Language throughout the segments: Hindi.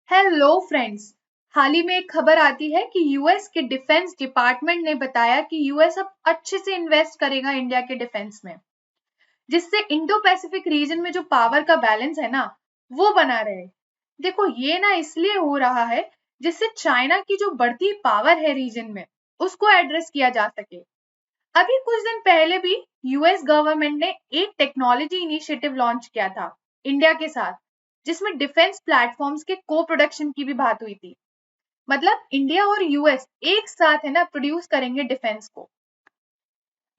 Hello friends. हाल ही में एक खबर आती है कि यूएस के डिफेंस डिपार्टमेंट ने बताया कि यूएस अब अच्छे से इन्वेस्ट करेगा इंडिया के डिफेंस में, जिससे इंडो पैसिफिक रीजन में जो पावर का बैलेंस है ना, वो बना रहे। देखो, ये ना इसलिए हो रहा है जिससे चाइना की जो बढ़ती पावर है रीजन में, उसको एड्रेस किया जा सके। अभी कुछ दिन पहले भी यूएस गवर्नमेंट ने एक टेक्नोलॉजी इनिशिएटिव लॉन्च किया था इंडिया के साथ, जिसमें डिफेंस प्लेटफॉर्म्स के को प्रोडक्शन की भी बात हुई थी। मतलब इंडिया और यूएस एक साथ है ना प्रोड्यूस करेंगे डिफेंस को।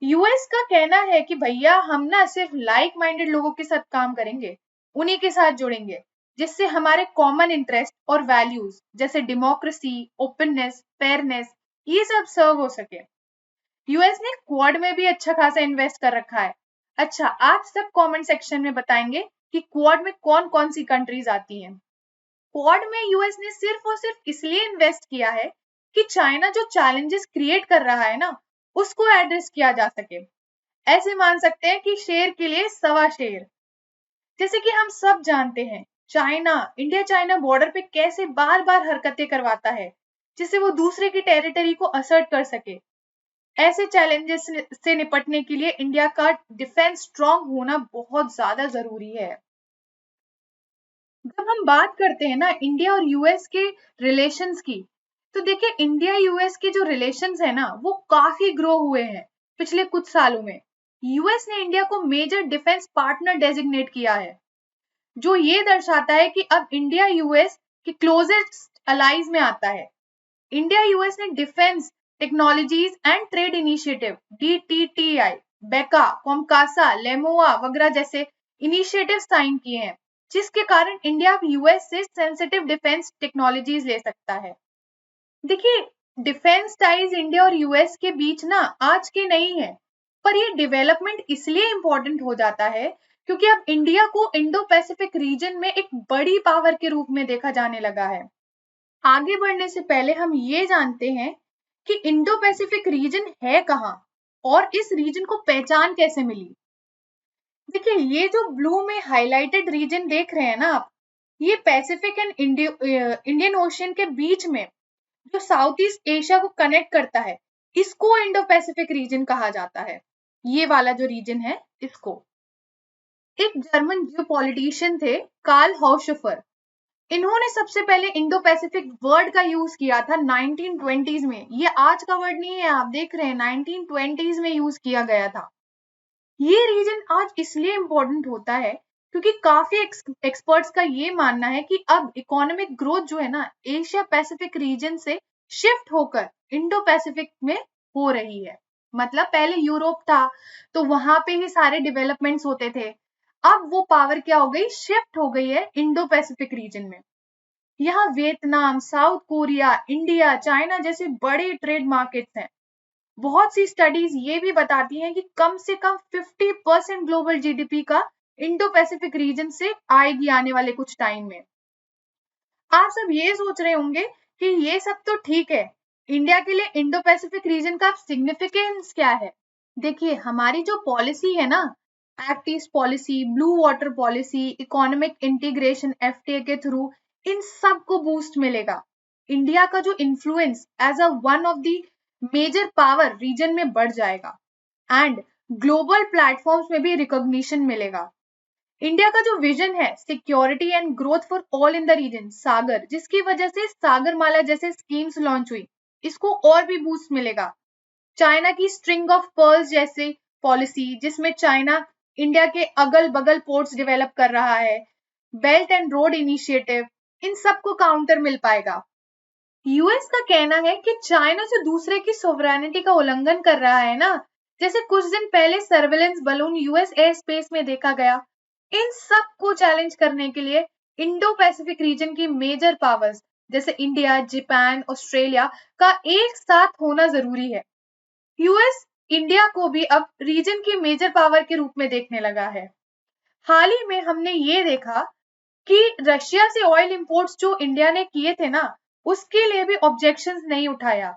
यूएस का कहना है कि भैया हम ना सिर्फ लाइक माइंडेड लोगों के साथ काम करेंगे, उन्हीं के साथ जुड़ेंगे, जिससे हमारे कॉमन इंटरेस्ट और वैल्यूज जैसे डेमोक्रेसी, ओपननेस, फेयरनेस, ये सब सर्व हो सके। यूएस ने क्वाड में भी अच्छा खासा इन्वेस्ट कर रखा है। अच्छा, आप सब कमेंट सेक्शन में बताएंगे कि क्वाड में कौन कौन सी कंट्रीज आती हैं। क्वाड में यूएस ने सिर्फ और सिर्फ इसलिए इन्वेस्ट किया है कि चाइना जो चैलेंजेस क्रिएट कर रहा है ना, उसको एड्रेस किया जा सके। ऐसे मान सकते हैं कि शेर के लिए सवा शेर। जैसे कि हम सब जानते हैं, चाइना इंडिया चाइना बॉर्डर पे कैसे बार बार हरकतें करवाता है, जिससे वो दूसरे की टेरिटरी को असर्ट कर सके। ऐसे चैलेंजेस से निपटने के लिए इंडिया का डिफेंस स्ट्रांग होना बहुत ज्यादा जरूरी है। जब हम बात करते हैं ना इंडिया और यूएस के रिलेशंस की, तो देखिए इंडिया यूएस के जो रिलेशंस है ना, वो काफी ग्रो हुए हैं पिछले कुछ सालों में। यूएस ने इंडिया को मेजर डिफेंस पार्टनर डेजिग्नेट किया है, जो ये दर्शाता है कि अब इंडिया यूएस के क्लोजेस्ट अलाइज में आता है। इंडिया यूएस ने defence technologies and trade initiative DTTI, BECA, COMCASA, LEMOA वगैरह जैसे इनिशिएटिव साइन किए हैं, जिसके कारण इंडिया अब यूएस से सेंसिटिव डिफेंस टेक्नोलॉजीज ले सकता है। देखिए, डिफेंस टाइज इंडिया और यूएस के बीच ना आज के नहीं है, पर ये डेवलपमेंट इसलिए इंपॉर्टेंट हो जाता है क्योंकि अब इंडिया को इंडो पैसिफिक रीजन में एक बड़ी पावर के रूप में देखा जाने लगा है। आगे बढ़ने से पहले हम ये जानते हैं कि इंडो पैसिफिक रीजन है कहाँ और इस रीजन को पहचान कैसे मिली। देखिए, ये जो ब्लू में हाइलाइटेड रीजन देख रहे हैं ना आप, ये पैसिफिक एंड इंडियन ओशियन के बीच में जो साउथ ईस्ट एशिया को कनेक्ट करता है, इसको इंडो पैसिफिक रीजन कहा जाता है। ये वाला जो रीजन है इसको। एक जर्मन जियोपॉलिटिशियन थे, कार्ल हॉशफर। इन्होंने सबसे पहले इंडो पैसिफिक वर्ड का यूज किया था 1920s में। ये आज का वर्ड नहीं है, आप देख रहे हैं 1920s में यूज किया गया था। ये रीजन आज इसलिए इंपॉर्टेंट होता है क्योंकि काफी एक्सपर्ट्स का ये मानना है कि अब इकोनॉमिक ग्रोथ जो है ना, एशिया पैसिफिक रीजन से शिफ्ट होकर इंडो पैसिफिक में हो रही है। मतलब पहले यूरोप था तो वहां पे ही सारे डेवलपमेंट्स होते थे, अब वो पावर क्या हो गई, शिफ्ट हो गई है इंडो पैसिफिक रीजन में। यहाँ Vietnam, south Korea, India, China जैसे बड़े ट्रेड मार्केट्स हैं। बहुत सी स्टडीज ये भी बताती हैं कि कम से कम 50% ग्लोबल जीडीपी का इंडो पैसिफिक रीजन से आएगी आने वाले कुछ टाइम में। आप सब ये सोच रहे होंगे कि ये सब तो ठीक है, इंडिया के लिए इंडो पैसिफिक रीजन का सिग्निफिकेंस क्या है। देखिए, हमारी जो पॉलिसी है ना, act east policy, blue water policy, economic integration FTA के थ्रू, इन सब को बूस्ट मिलेगा। इंडिया का जो influence as a one of the major power region में बढ़ जाएगा एंड ग्लोबल प्लेटफॉर्म्स में भी रिकॉग्निशन मिलेगा। इंडिया का जो विजन है security and growth for all in the region, SAGAR, जिसकी वजह से सागरमाला जैसे स्कीम्स लॉन्च हुई, इसको और भी बूस्ट मिलेगा। चाइना की स्ट्रिंग ऑफ पर्ल्स जैसे पॉलिसी, जिसमें चाइना इंडिया के अगल बगल पोर्ट्स डेवलप कर रहा है, बेल्ट एंड रोड इनिशिएटिव, इन सबको काउंटर मिल पाएगा। यूएस का कहना है कि चाइना से दूसरे की सोवरेनिटी का उल्लंघन कर रहा है ना, जैसे कुछ दिन पहले surveillance balloon US air space में देखा गया। इन सब को चैलेंज करने के लिए इंडो पैसिफिक रीजन की मेजर पावर्स जैसे इंडिया, जापान, ऑस्ट्रेलिया का एक साथ होना जरूरी है। यूएस इंडिया को भी अब रीजन की मेजर पावर के रूप में देखने लगा है। हाल ही में हमने ये देखा कि रशिया से ऑयल इंपोर्ट्स जो इंडिया ने किए थे ना, उसके लिए भी ऑब्जेक्शंस नहीं उठाया।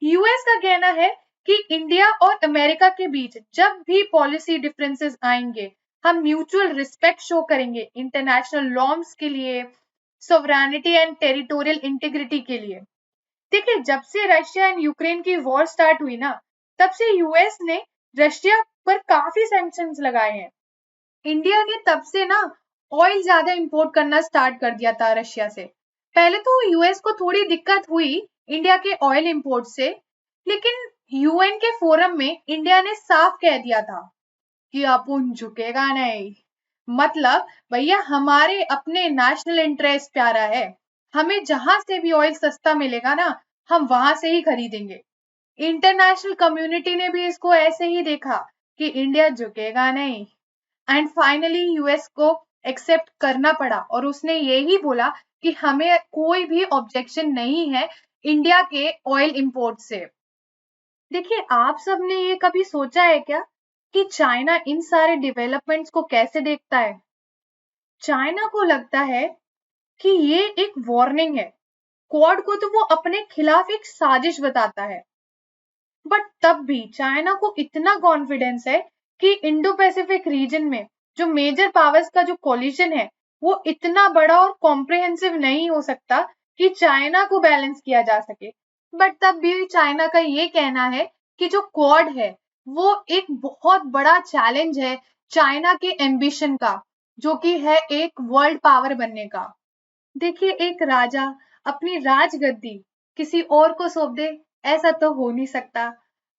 यूएस का कहना है कि इंडिया और अमेरिका के बीच जब भी पॉलिसी डिफरेंसेस आएंगे, हम म्यूचुअल रिस्पेक्ट शो करेंगे इंटरनेशनल नॉर्म्स के लिए, सोवरेनिटी एंड टेरिटोरियल इंटीग्रिटी के लिए। देखिए, जब से रशिया एंड यूक्रेन की वॉर स्टार्ट हुई ना, तब से यूएस ने रशिया पर काफी सैंक्शंस लगाए हैं। इंडिया ने तब से ना ऑयल ज्यादा इंपोर्ट करना स्टार्ट कर दिया था रशिया से। पहले तो यूएस को थोड़ी दिक्कत हुई इंडिया के ऑयल इंपोर्ट से, लेकिन यूएन के फोरम में इंडिया ने साफ कह दिया था कि अपन झुकेगा नहीं। मतलब भैया, हमारे अपने नेशनल इंटरेस्ट प्यारा है, हमें जहां से भी ऑयल सस्ता मिलेगा ना, हम वहां से ही खरीदेंगे। इंटरनेशनल कम्युनिटी ने भी इसको ऐसे ही देखा कि इंडिया झुकेगा नहीं, एंड फाइनली यूएस को एक्सेप्ट करना पड़ा और उसने यही बोला कि हमें कोई भी ऑब्जेक्शन नहीं है इंडिया के ऑयल इंपोर्ट से। देखिए, आप सबने ये कभी सोचा है क्या कि चाइना इन सारे डेवलपमेंट्स को कैसे देखता है? चाइना को लगता है कि ये एक वार्निंग है। क्वाड को तो वो अपने खिलाफ एक साजिश बताता है, बट तब भी चाइना को इतना कॉन्फिडेंस है कि इंडो पैसिफिक रीजन में जो मेजर पावर्स का जो कोलिशन है, वो इतना बड़ा और कॉम्प्रिहेंसिव नहीं हो सकता कि चाइना को बैलेंस किया जा सके। बट तब भी चाइना का ये कहना है कि जो क्वाड है वो एक बहुत बड़ा चैलेंज है चाइना के एम्बिशन का, जो कि है एक वर्ल्ड पावर बनने का। देखिए, एक राजा अपनी राजगद्दी किसी और को सौंप दे, ऐसा तो हो नहीं सकता।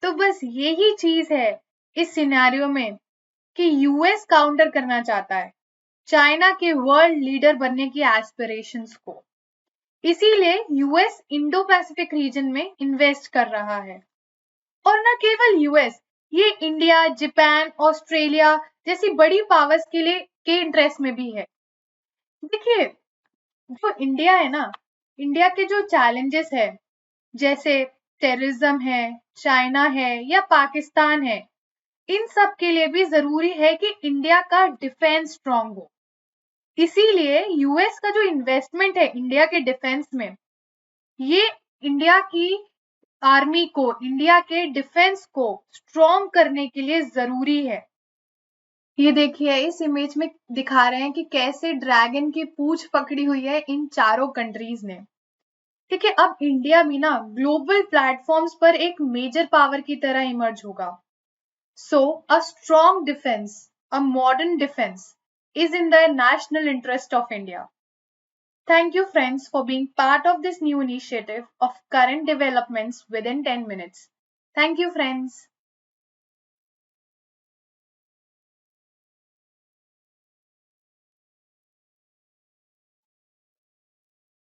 तो बस यही चीज है इस सिनेरियो में कि यूएस काउंटर करना चाहता है चाइना के वर्ल्ड लीडर बनने की एस्पिरेशंस को। इसीलिए यूएस इंडो पैसिफिक रीजन में इन्वेस्ट कर रहा है। और न केवल यूएस, ये इंडिया, जापान, ऑस्ट्रेलिया जैसी बड़ी पावर्स के लिए के इंटरेस्ट में भी है। देखिए, जो इंडिया है ना, इंडिया के जो चैलेंजेस है, जैसे टेररिज्म है, चाइना है या पाकिस्तान है, इन सब के लिए भी जरूरी है कि इंडिया का डिफेंस स्ट्रांग हो। इसीलिए यूएस का जो इन्वेस्टमेंट है इंडिया के डिफेंस में, ये इंडिया की आर्मी को, इंडिया के डिफेंस को स्ट्रांग करने के लिए जरूरी है। ये देखिए, इस इमेज में दिखा रहे हैं कि कैसे ड्रैगन की पूंछ पकड़ी हुई है इन चारों कंट्रीज ने। देखिए, अब इंडिया भी ना ग्लोबल प्लेटफॉर्म्स पर एक मेजर पावर की तरह इमर्ज होगा। So a strong defence, a modern defence is in the national interest of India. Thank you, friends, for being part of this new initiative of current developments within 10 minutes. Thank you, friends.